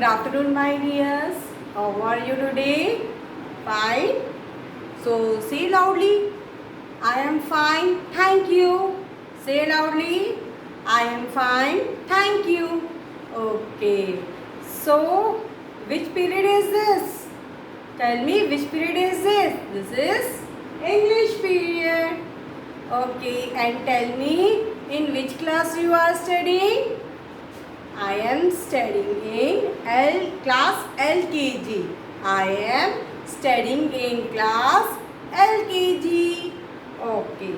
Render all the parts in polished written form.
Good afternoon, my dears. How are you today? Fine. So say loudly, I am fine, thank you. Say loudly, I am fine, thank you. Okay. So, which period is this? Tell me, which period is this? This is English period. Okay, and tell me, in which class you are studying? I am studying in class LKG. I am studying in class LKG. Okay,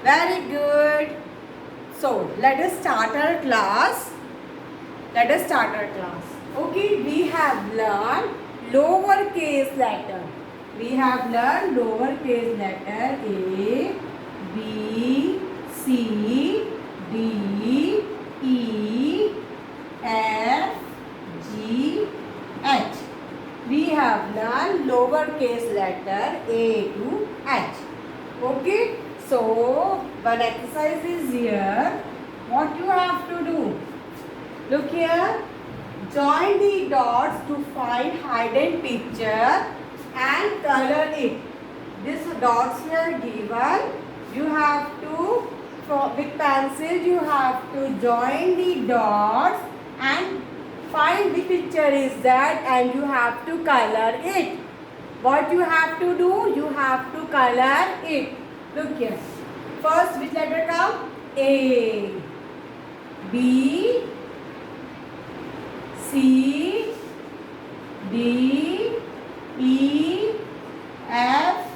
very good. So, let us start our class. Okay, we have learned lowercase letter. We have learned lowercase letter A, B, C, D, E, F, G, H. We have learned lowercase letter A to H. Okay. So, one exercise is here. What you have to do? Look here. Join the dots to find hidden picture and color it. These dots were given. You have to, with pencil, you have to join the dots and find the picture is that, and you have to color it. What you have to do? You have to color it. Look here. First, which letter come? A, B, C, D, E, F,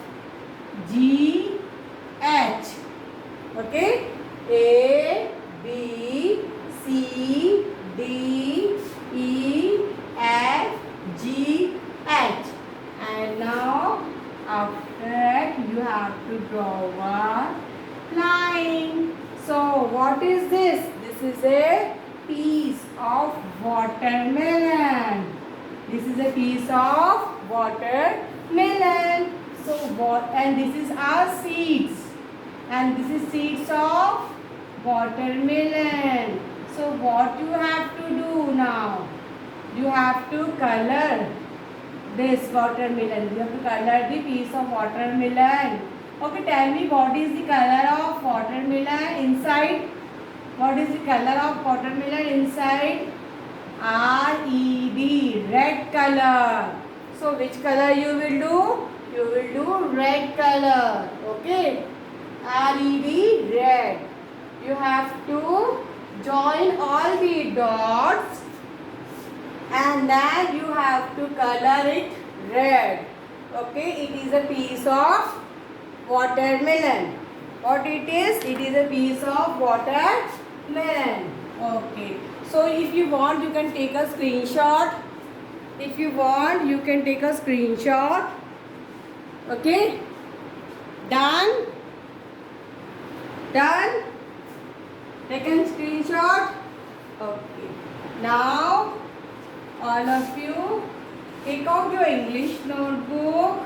G, H. Okay? A, B, C, D, E, F, G, H. And now, after that, you have to draw a line. So, what is this? This is a piece of watermelon. This is a piece of watermelon. So, and this is our seeds. And this is seeds of watermelon. So, what you have to do now? You have to color this watermelon. You have to color the piece of watermelon. Okay, tell me what is the color of watermelon inside? What is the color of watermelon inside? Red, red color. So, which color you will do? You will do red color. Okay, red, red. You have to join all the dots and then you have to color it red. Okay, it is a piece of watermelon. What it is? It is a piece of watermelon. Okay, so if you want, you can take a screenshot. If you want, you can take a screenshot. Okay, done. Taken screenshot. Okay, now all of you take out your English notebook.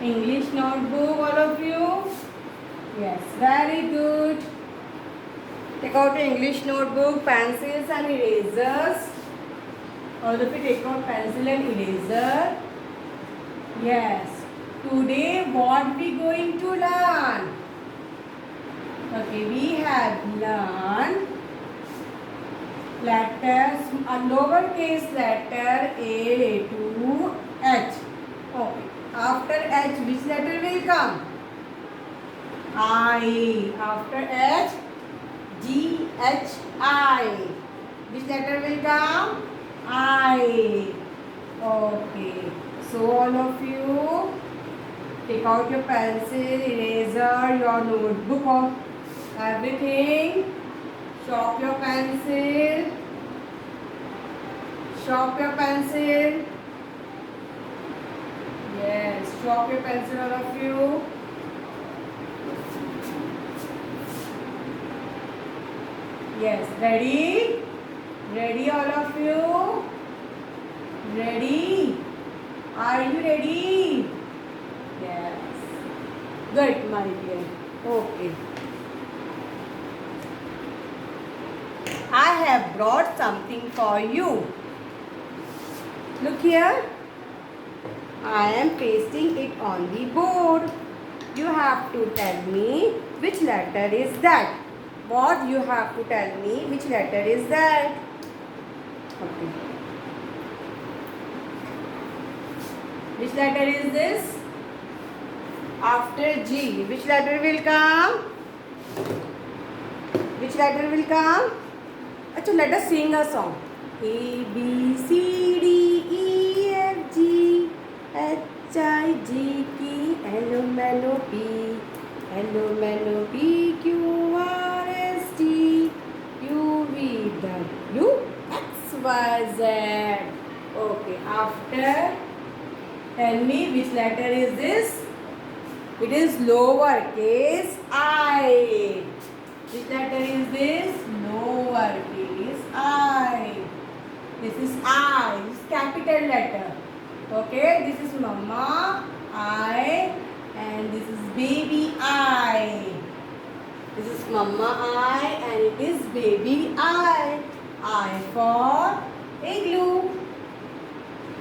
All of you. Yes, very good. Take out your English notebook, pencils and erasers. All of you take out pencil and eraser. Yes. Today what we going to learn? Okay, we have learned letters, a lowercase letter A to H. Okay. After H, which letter will come? I. After H, G, H, I. Which letter will come? I. Okay. So all of you take out your pencil, eraser, your notebook, everything. Sharp your pencil. Yes, sharp your pencil, all of you. Yes, ready? Ready, all of you? Ready? Are you ready? Yes. Good, my dear. Okay. I have brought something for you. Look here. I am pasting it on the board. You have to tell me which letter is that. What you have to tell me which letter is that. Okay. Which letter is this? After G, which letter will come? Which letter will come? Achha, let us sing a song. A, B, C, D, E, F, G, H, I, J, K, L, M, N, O, P, L, M, N, O, P, Q, R, S, T, U, V, W, X, Y, Z. Okay, after, tell me which letter is this? It is lowercase I. Which letter is this? Lowercase I. This is I. This is capital letter. Okay, this is Mama I and this is baby I. This is Mama I and it is baby I. I for igloo.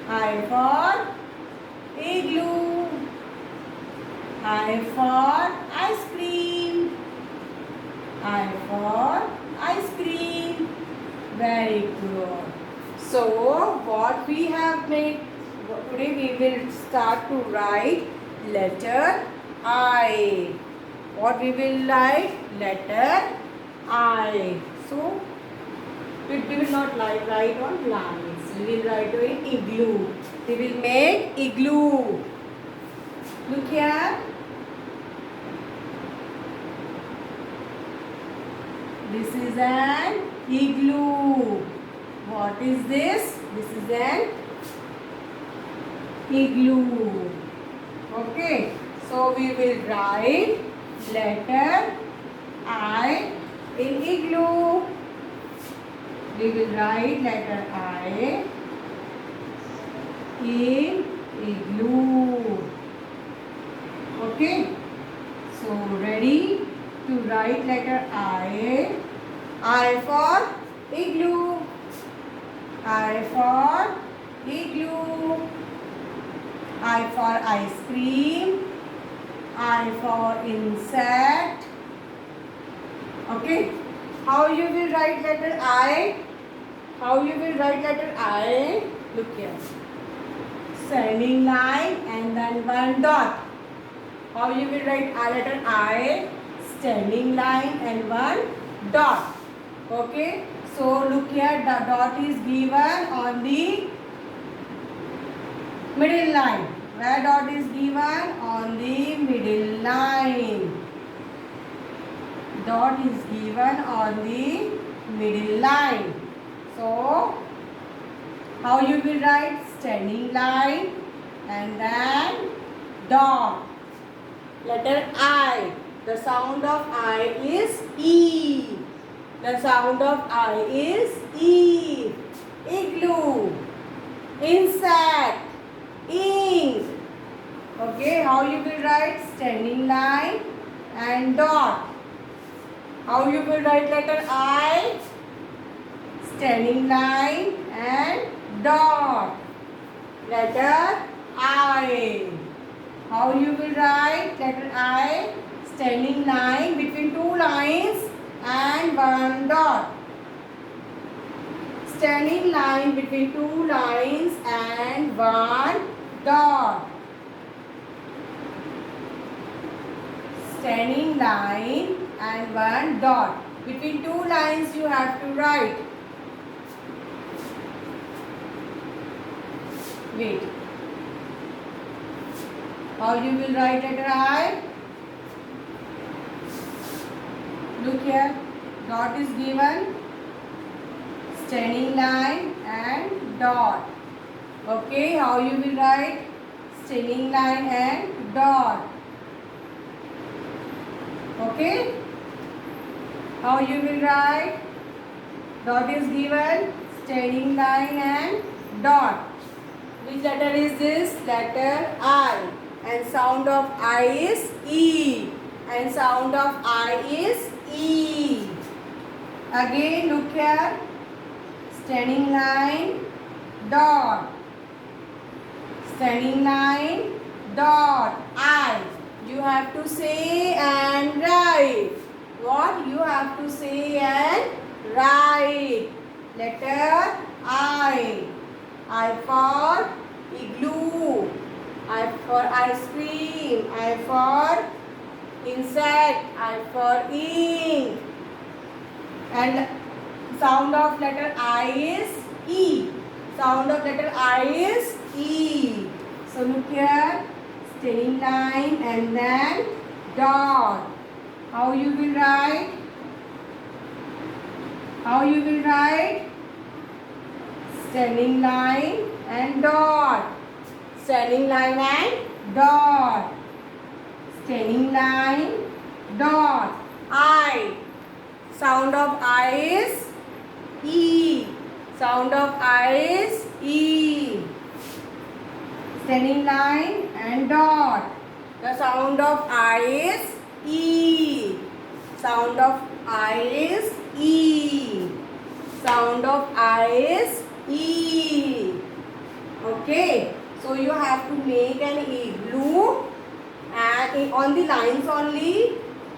I for igloo. I for ice cream. I for ice cream. Very good. So, what we have made, today we will start to write letter I. What we will write? Letter I. So, we will not write on lines. We will write in igloo. We will make igloo. Look here. This is an igloo. What is this? This is an igloo. Okay. So we will write letter I in igloo. We will write letter I in igloo. Okay. So ready to write letter I. I for igloo. I for igloo. I for ice cream. I for insect. Okay. How you will write letter I? How you will write letter I? Look here. Standing line and then one dot. How you will write letter I? Standing line and one dot. Okay. So look here, the dot is given on the middle line. Where dot is given? On the middle line. Dot is given on the middle line. So, how you will write? Standing line and then dot. Letter I. The sound of I is E. The sound of I is E. Igloo. Insect. Ink. Okay, how you will write? Standing line and dot. How you will write letter I? Standing line and dot. Letter I. How you will write letter I? Standing line between two lines and one dot. Standing line between two lines and one dot. Standing line and one dot. Between two lines you have to write. Wait. How you will write letter I? Look here. Dot is given. Standing line and dot. Okay. How you will write? Standing line and dot. Okay. How you will write? Dot is given. Standing line and dot. Which letter is this? Letter I. And sound of I is E. And sound of I is E. Again look here. Standing line, dot. standing line, dot, I. You have to say and write. What? You have to say and write. Letter I. I for igloo. I for ice cream. I for insect. I for ink. And sound of letter I is E. Sound of letter I is E. So look here, standing line and then dot. How you will write? How you will write? Standing line and dot. Standing line and dot. Standing line, dot. I. Sound of I is E. Sound of I is E. Standing line and dot. The sound of I is E. Sound of I is E. Sound of I is E. Okay. So you have to make an igloo and on the lines only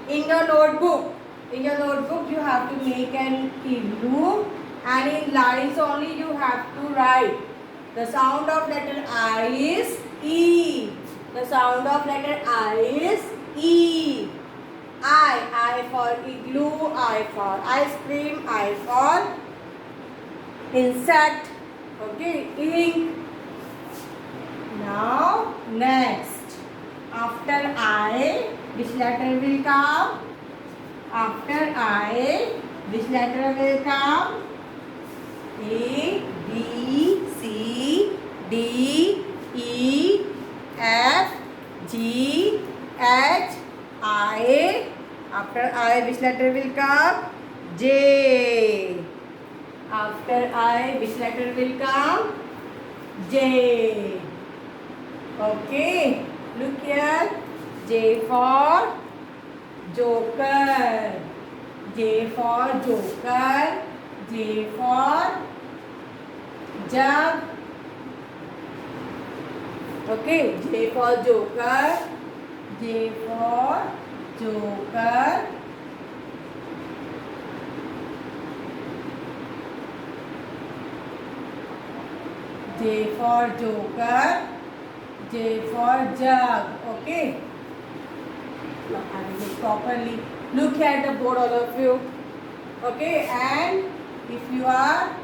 in your notebook. In your notebook you have to make an igloo and in lines only you have to write. The sound of letter I is E. The sound of letter I is E. I for igloo, I for ice cream, I for insect. Okay, ink. Now next. After I, which letter will come? After I, which letter will come? A, B, C, D, E, F, G, H, I. After I, which letter will come? J. After I, which letter will come? J. Okay. Look here. J for joker. J for joker. J for jug. Okay. J for joker. J for joker. J for joker. J for jug. Okay. Now I will do properly. Look at the board, all of you. Okay, and if you are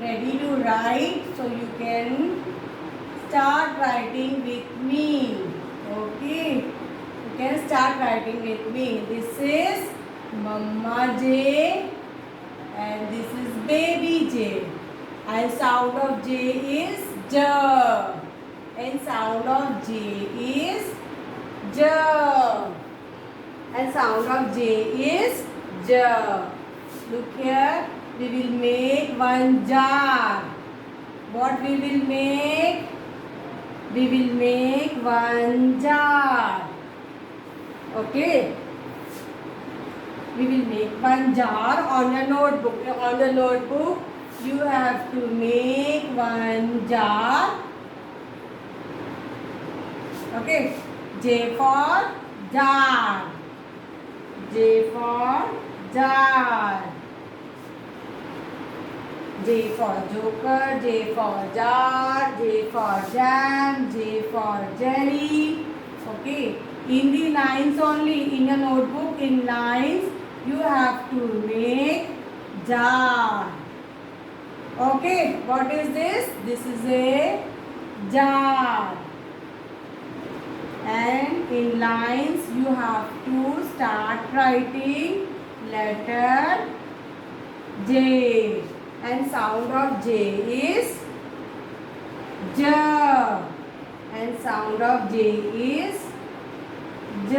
ready to write, so you can start writing with me. Okay, you can start writing with me. This is Mama J and this is Baby J. And sound of J is J. And sound of J is J. And sound of J is J. Look here, we will make one jar. What we will make? We will make one jar. Okay. We will make one jar on your notebook. On the notebook, you have to make one jar. Okay. J for jar. J for jar. J for joker. J for jar. J for jam. J for jelly. Okay. In the lines only, in your notebook, in lines, you have to make jar. Okay. What is this? This is a jar. And in lines you have to start writing letter J. And sound of J is J. And sound of J is J.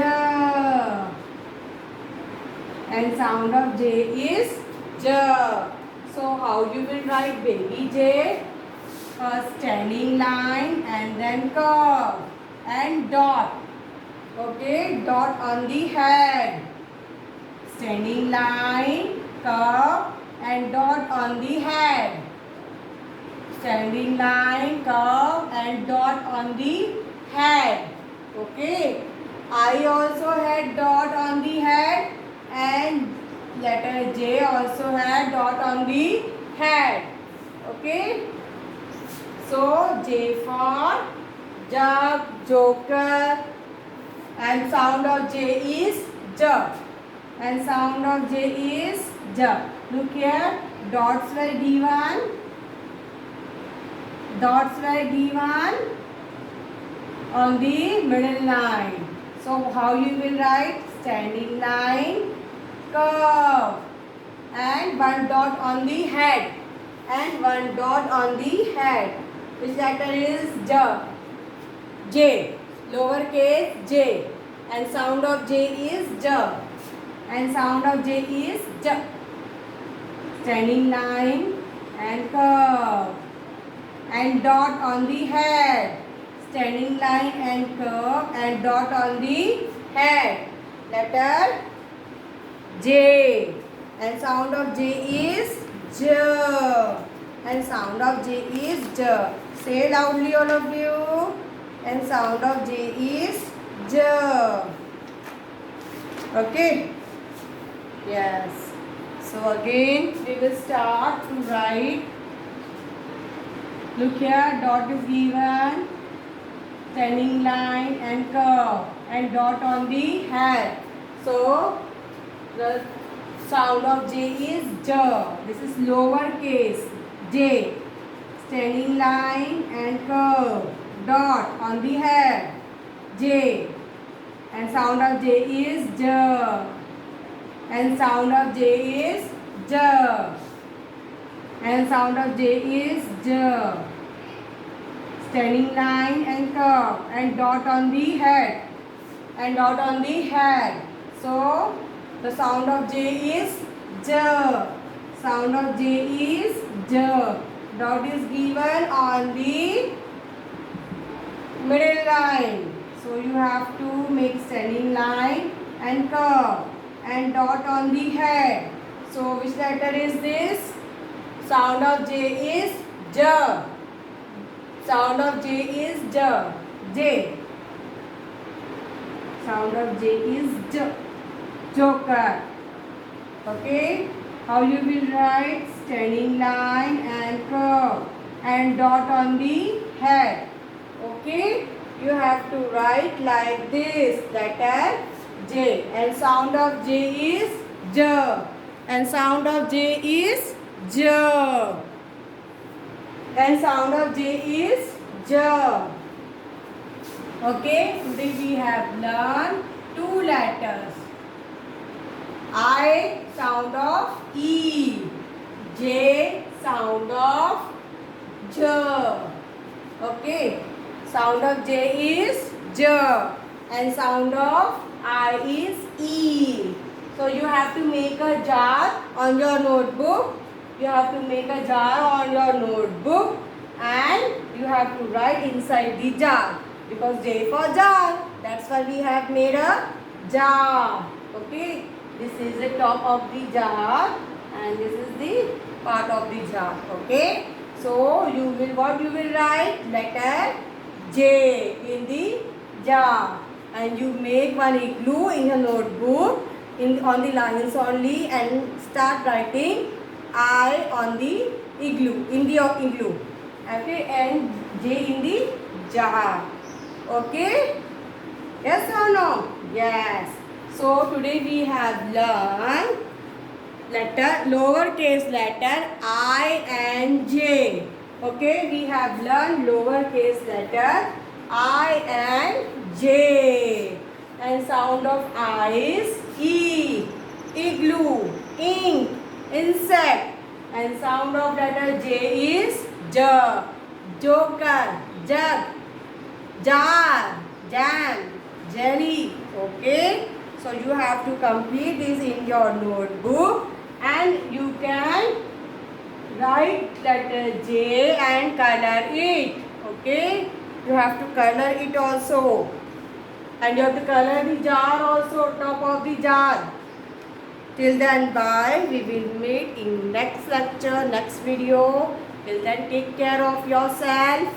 And sound of J is J. So how you will write Baby J? First standing line and then curve. And dot. Okay, dot on the head. Standing line, curve and dot on the head. standing line, curve and dot on the head. Okay. I also had dot on the head and letter J also had dot on the head. Okay. So J for jug, joker, and sound of J is J. And sound of J is J. Look here, dots were given. Dots were given on the middle line. So how you will write? Standing line, curve, and one dot on the head, and one dot on the head. Which letter is J? J, lowercase j, and sound of J is J, and sound of J is J. Standing line and curve, and dot on the head. Standing line and curve and dot on the head. Letter J, and sound of J is J, and sound of J is J. Say loudly all of you. And sound of J is J. Okay. Yes. So again we will start to write. Look here, dot is given, standing line and curve, and dot on the head. So the sound of J is J. This is lowercase j. Standing line and curve, dot on the head, J, and sound of J is J, and sound of J is J, and sound of J is J. Standing line and curve and dot on the head, and dot on the head. So the sound of J is J. Sound of J is J. Dot is given on the middle line. So you have to make standing line and curve and dot on the head. So which letter is this? Sound of J is J. Sound of J is J. J. Sound of J is J. Joker. Okay. How you will write? Standing line and curve and dot on the head. Okay. You have to write like this. Letter J. And sound of J is J. And sound of J is J. And sound of J is J. Okay. Today we have learned two letters. I, sound of E. J, sound of J. Okay. Sound of J is J. And sound of I is E. So you have to make a jar on your notebook. You have to make a jar on your notebook. And you have to write inside the jar. Because J for jar. That's why we have made a jar. Okay. This is the top of the jar and this is the part of the jar. Okay. So you will what you will write? Letter J in the jar, and you make one igloo in your notebook on the lines only and start writing I on the igloo in the igloo. Okay, and J in the jar. Okay. Yes or no? Yes. So today we have learned lowercase letter I and J. Okay, we have learned lowercase letter I and J. And sound of I is E. Igloo, ink, insect. And sound of letter J is J. Joker, jug, jar, jam, jelly. Okay. So you have to complete this in your notebook and you can write letter J and color it. Okay. You have to color it also. And you have to color the jar also, top of the jar. Till then, bye. We will meet in next lecture, next video. Till then, take care of yourself.